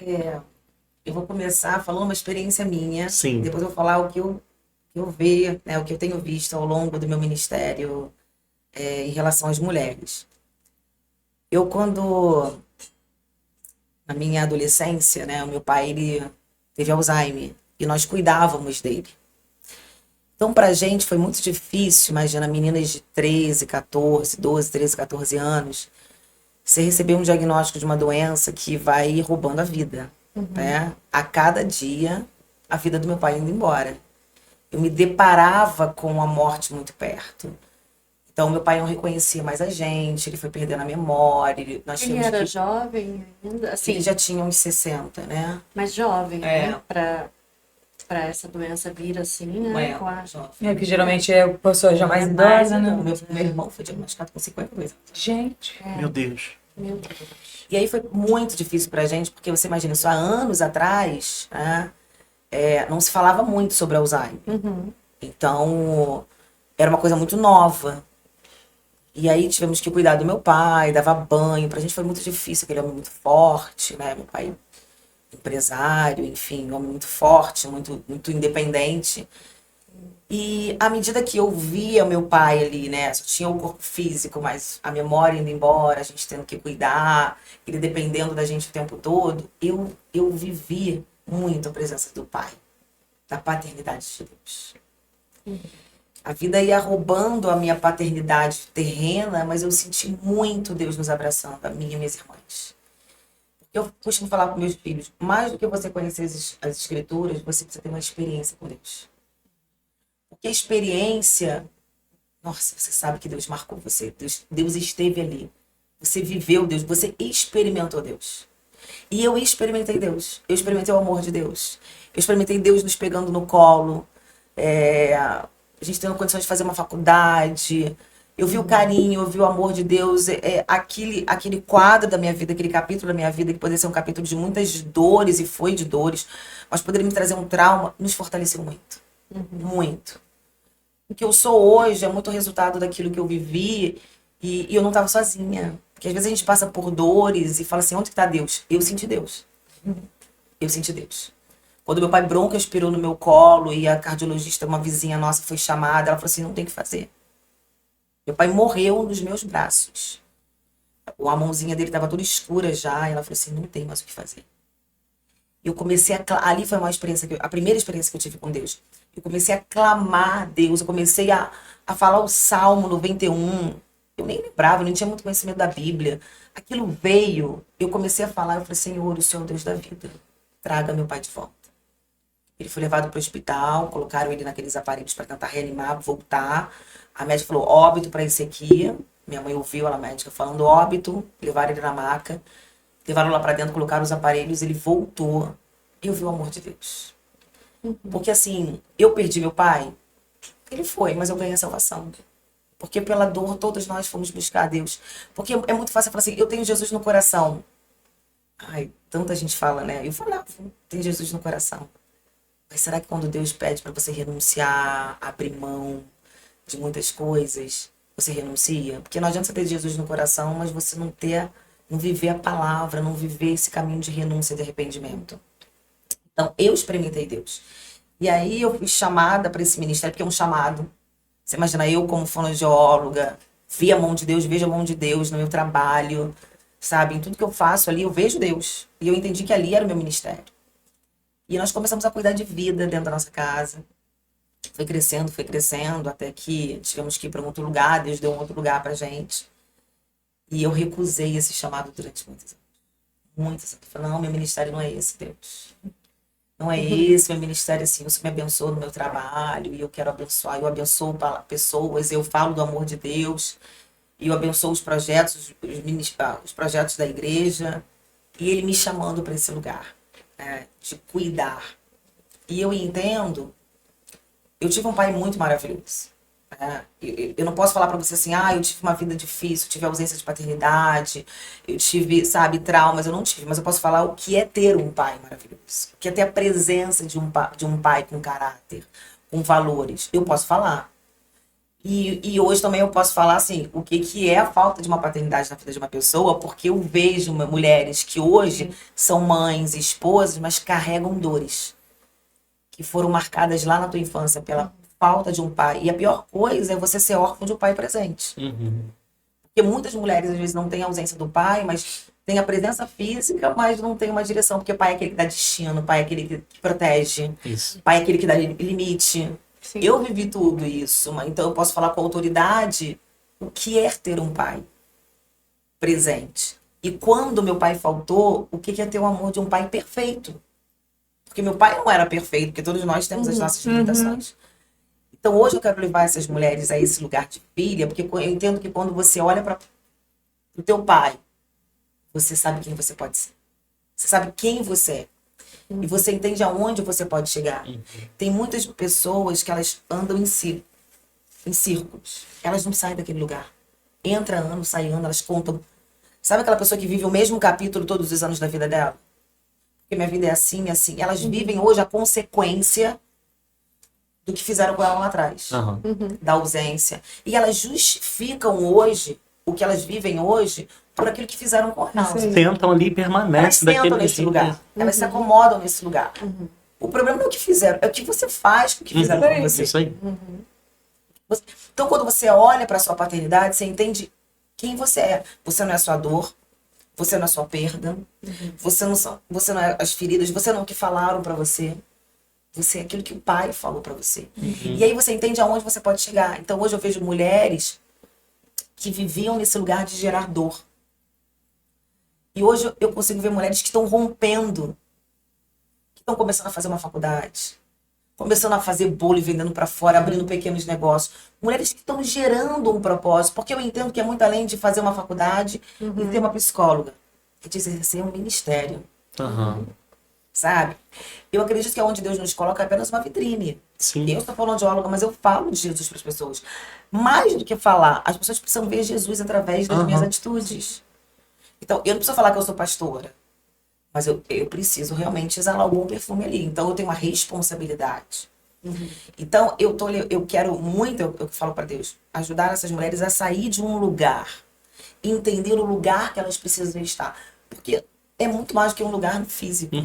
Eu vou começar falando uma experiência minha, Sim. depois eu vou falar o que eu vejo, né, o que eu tenho visto ao longo do meu ministério em relação às mulheres. Quando, na minha adolescência, né, o meu pai, ele teve Alzheimer e nós cuidávamos dele. Então, pra gente foi muito difícil, imagina, meninas de 13, 14, 12, 13, 14 anos, você receber um diagnóstico de uma doença que vai roubando a vida, né? A cada dia, a vida do meu pai indo embora. Eu me deparava com a morte muito perto. Então, meu pai não reconhecia mais a gente, ele foi perdendo a memória, nós Ele tínhamos era que... jovem ainda, Ele assim, já tinha uns 60, né? mas jovem, É, né? Para essa doença vir assim, né? é, Com a... jovem. É, que geralmente é a pessoa já mais É mais idosa, né? O meu, idosa. meu irmão foi diagnosticado com 52 anos. Gente, Meu Deus. Meu Deus. E aí foi muito difícil pra gente, porque você imagina, só há anos atrás, né, não se falava muito sobre Alzheimer. Então, era uma coisa muito nova. E aí tivemos que cuidar do meu pai, dava banho. Pra gente foi muito difícil, aquele homem muito forte, né? Meu pai, empresário, enfim, um homem muito forte, muito, muito independente. E à medida que eu via meu pai ali, né? Só tinha o corpo físico, mas a memória indo embora, a gente tendo que cuidar, ele dependendo da gente o tempo todo, eu vivi muito a presença do pai, da paternidade de Deus. A vida ia roubando a minha paternidade terrena, mas eu senti muito Deus nos abraçando, a mim e minhas irmãs. Eu costumo falar com meus filhos, mais do que você conhecer as escrituras, você precisa ter uma experiência com Deus. Porque a experiência, nossa, você sabe que Deus marcou você, Deus esteve ali. Você viveu Deus, você experimentou Deus. E eu experimentei Deus. Eu experimentei o amor de Deus. Eu experimentei Deus nos pegando no colo. A gente tendo condições de fazer uma faculdade. Eu vi o carinho, eu vi o amor de Deus. Aquele quadro da minha vida, aquele capítulo da minha vida, que poderia ser um capítulo de muitas dores, e foi de dores, mas poderia me trazer um trauma, nos fortaleceu muito. Muito. O que eu sou hoje é muito resultado daquilo que eu vivi e eu não estava sozinha. Porque às vezes a gente passa por dores e fala assim, onde está Deus? Eu senti Deus. Eu senti Deus. Quando meu pai bronco expirou no meu colo e a cardiologista, uma vizinha nossa, foi chamada, ela falou assim, não tem o que fazer. Meu pai morreu nos meus braços. A mãozinha dele estava toda escura já, e ela falou assim, não tem mais o que fazer. Eu comecei ali foi uma experiência, a primeira experiência que eu tive com Deus. Eu comecei a clamar a Deus, eu comecei a falar o Salmo 91. Eu nem lembrava, eu nem tinha muito conhecimento da Bíblia. Aquilo veio, eu comecei a falar, eu falei, Senhor, o Senhor é o Deus da vida. Traga meu pai de volta. Ele foi levado para o hospital, colocaram ele naqueles aparelhos para tentar reanimar, voltar. A médica falou, óbito para esse aqui. Minha mãe ouviu a médica falando óbito, levaram ele na maca. Levaram lá pra dentro, colocaram os aparelhos, ele voltou. Eu vi o amor de Deus. Porque assim, eu perdi meu pai, ele foi, mas eu ganhei a salvação. Porque pela dor, todos nós fomos buscar a Deus. Porque é muito fácil falar assim, eu tenho Jesus no coração. Ai, tanta gente fala, né? Eu falava, tem Jesus no coração. Mas será que quando Deus pede pra você renunciar, abrir mão de muitas coisas, você renuncia? Porque não adianta você ter Jesus no coração, mas você não viver a palavra, não viver esse caminho de renúncia e de arrependimento. Então, eu experimentei Deus. E aí eu fui chamada para esse ministério, porque é um chamado. Você imagina, eu como fonoaudióloga, vi a mão de Deus, vejo a mão de Deus no meu trabalho, sabe? Em tudo que eu faço ali, eu vejo Deus. E eu entendi que ali era o meu ministério. E nós começamos a cuidar de vida dentro da nossa casa. Foi crescendo, até que tivemos que ir para um outro lugar, Deus deu um outro lugar pra gente. E eu recusei esse chamado durante muitos anos. Muitos anos. Eu falei, não, meu ministério não é esse, Deus. Não é esse, meu ministério, assim, o Senhor me abençoa no meu trabalho, e eu quero abençoar, eu abençoo pessoas, eu falo do amor de Deus, e eu abençoo os projetos, os projetos da igreja, e Ele me chamando para esse lugar, né, de cuidar. E eu entendo, eu tive um pai muito maravilhoso. Eu não posso falar pra você assim, eu tive uma vida difícil, tive ausência de paternidade, eu tive, sabe, traumas, eu não tive, mas eu posso falar o que é ter um pai maravilhoso, o que é ter a presença de um pai com caráter, com valores. Eu posso falar. E hoje também eu posso falar assim, o que, que é a falta de uma paternidade na vida de uma pessoa, porque eu vejo mulheres que hoje são mães, esposas, mas carregam dores que foram marcadas lá na tua infância pela falta de um pai. E a pior coisa é você ser órfão de um pai presente. Uhum. Porque muitas mulheres às vezes não têm a ausência do pai, mas tem a presença física, mas não tem uma direção, porque o pai é aquele que dá destino, o pai é aquele que protege, Isso. o pai é aquele que dá limite. Sim. Eu vivi tudo isso, então eu posso falar com autoridade o que é ter um pai presente. E quando meu pai faltou, o que é ter o amor de um pai perfeito? Porque meu pai não era perfeito, porque todos nós temos as nossas limitações. Então hoje eu quero levar essas mulheres a esse lugar de filha, porque eu entendo que quando você olha para o teu pai, você sabe quem você pode ser. Você sabe quem você é. E você entende aonde você pode chegar. Tem muitas pessoas que elas andam em círculos. Elas não saem daquele lugar. Entra ano, sai ano, elas contam. Sabe aquela pessoa que vive o mesmo capítulo todos os anos da vida dela? Porque minha vida é assim, assim. Elas vivem hoje a consequência do que fizeram com ela lá atrás. Aham. Da ausência. E elas justificam hoje, o que elas vivem hoje, por aquilo que fizeram com ela. Sentam ali e Elas permanecem sentam daquele nesse jeito. lugar. Elas se acomodam nesse lugar. O problema não é o que fizeram, é o que você faz com o que fizeram com você. Isso aí. Então, quando você olha para sua paternidade, você entende quem você é. Você não é a sua dor, você não é a sua perda, você não é as feridas, você não é o que falaram para você. Você é aquilo que o pai falou para você. E aí você entende aonde você pode chegar. Então, hoje eu vejo mulheres que viviam nesse lugar de gerar dor. E hoje eu consigo ver mulheres que estão rompendo, que estão começando a fazer uma faculdade, começando a fazer bolo e vendendo para fora, abrindo pequenos negócios. Mulheres que estão gerando um propósito, porque eu entendo que é muito além de fazer uma faculdade e ter uma psicóloga. É de exercer um ministério, Aham. sabe? Eu acredito que é onde Deus nos coloca é apenas uma vitrine. Sim. Eu sou fonoaudióloga, mas eu falo de Jesus para as pessoas. Mais do que falar, as pessoas precisam ver Jesus através das minhas atitudes. Então, eu não preciso falar que eu sou pastora, mas eu preciso realmente exalar algum perfume ali. Então, eu tenho uma responsabilidade. Então, eu quero muito, eu falo para Deus, ajudar essas mulheres a sair de um lugar, entender o lugar que elas precisam estar. Porque é muito mais do que um lugar físico.